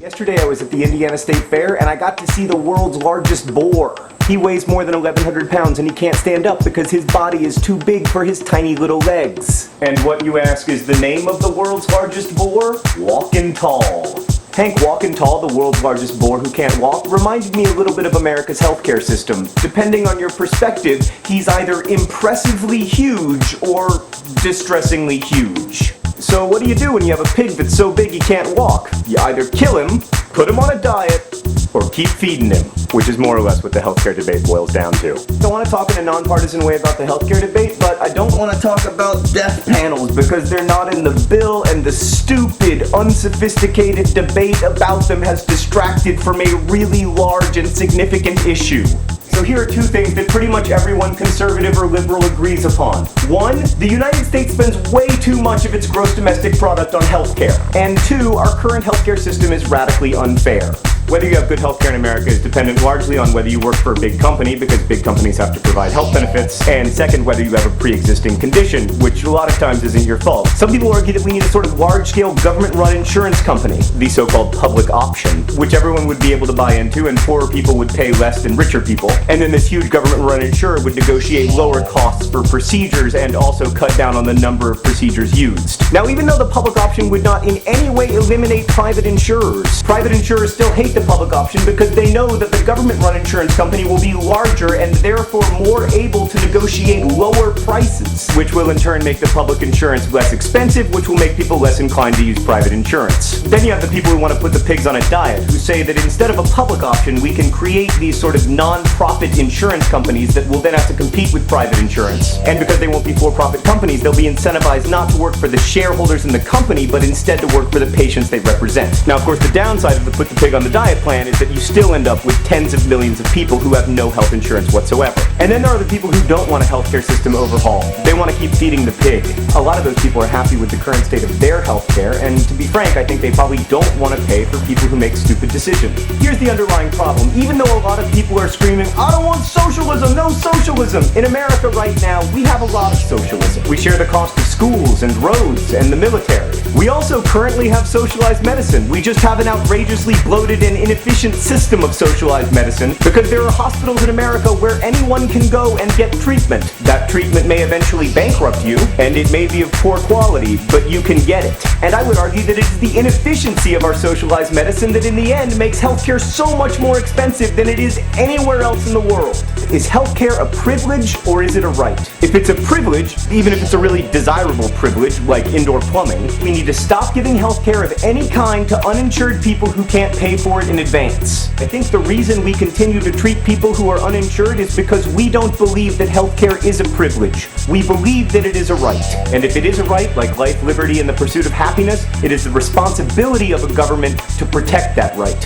Yesterday I was at the Indiana State Fair and I got to see the world's largest boar. He weighs more than 1,100 pounds and he can't stand up because his body is too big for his tiny little legs. And what, you ask, is the name of the world's largest boar? Walkin' Tall. Hank Walkin' Tall, the world's largest boar who can't walk, reminded me a little bit of America's healthcare system. Depending on your perspective, he's either impressively huge or distressingly huge. So what do you do when you have a pig that's so big he can't walk? You either kill him, put him on a diet, or keep feeding him, which is more or less what the healthcare debate boils down to. I want to talk in a nonpartisan way about the healthcare debate, but I don't want to talk about death panels because they're not in the bill, and the stupid, unsophisticated debate about them has distracted from a really large and significant issue. So here are two things that pretty much everyone, conservative or liberal, agrees upon. One, the United States spends way too much of its gross domestic product on healthcare. And two, our current healthcare system is radically unfair. Whether you have good healthcare in America is dependent largely on whether you work for a big company, because big companies have to provide health benefits, and second, whether you have a pre-existing condition, which a lot of times isn't your fault. Some people argue that we need a sort of large-scale government-run insurance company, the so-called public option, which everyone would be able to buy into and poorer people would pay less than richer people, and then this huge government-run insurer would negotiate lower costs for procedures and also cut down on the number of procedures used. Now, even though the public option would not in any way eliminate private insurers still hate the public option because they know that the government-run insurance company will be larger and therefore more able to negotiate lower prices, which will in turn make the public insurance less expensive, which will make people less inclined to use private insurance. Then you have the people who want to put the pigs on a diet, who say that instead of a public option, we can create these sort of non-profit insurance companies that will then have to compete with private insurance. And because they won't be for-profit companies, they'll be incentivized not to work for the shareholders in the company, but instead to work for the patients they represent. Now, of course, the downside of the put the pig on the diet plan is that you still end up with tens of millions of people who have no health insurance whatsoever. And then there are the people who don't want a healthcare system overhaul. They want to keep feeding the pig. A lot of those people are happy with the current state of their healthcare, and to be frank, I think they probably don't want to pay for people who make stupid decisions. Here's the underlying problem. Even though a lot of people are screaming, I don't want socialism, no socialism, in America right now, we have a lot of socialism. We share the cost of schools and roads and the military. We also currently have socialized medicine. We just have an outrageously bloated and inefficient system of socialized medicine because there are hospitals in America where anyone can go and get treatment. That treatment may eventually bankrupt you, and it may be of poor quality, but you can get it. And I would argue that it is the inefficiency of our socialized medicine that in the end makes healthcare so much more expensive than it is anywhere else in the world. Is healthcare a privilege or is it a right? If it's a privilege, even if it's a really desirable privilege like indoor plumbing, we need to stop giving healthcare of any kind to uninsured people who can't pay for it in advance. I think the reason we continue to treat people who are uninsured is because we don't believe that healthcare is a privilege. We believe that it is a right. And if it is a right, like life, liberty, and the pursuit of happiness, it is the responsibility of a government to protect that right.